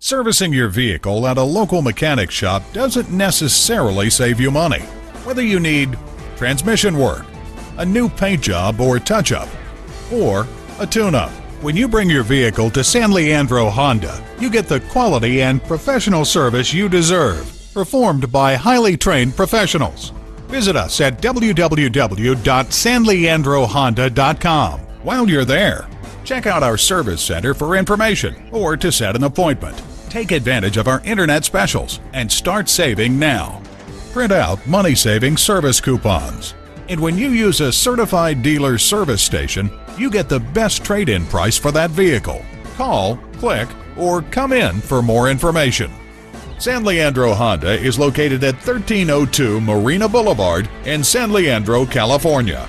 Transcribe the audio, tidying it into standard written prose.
Servicing your vehicle at a local mechanic shop doesn't necessarily save you money. Whether you need transmission work, a new paint job or touch-up, or a tune-up, when you bring your vehicle to San Leandro Honda, you get the quality and professional service you deserve, performed by highly trained professionals. Visit us at www.sanleandrohonda.com. While you're there, check out our service center for information or to set an appointment. Take advantage of our internet specials and start saving now. Print out money-saving service coupons. And when you use a certified dealer service station, you get the best trade-in price for that vehicle. Call, click, or come in for more information. San Leandro Honda is located at 1302 Marina Boulevard in San Leandro, California.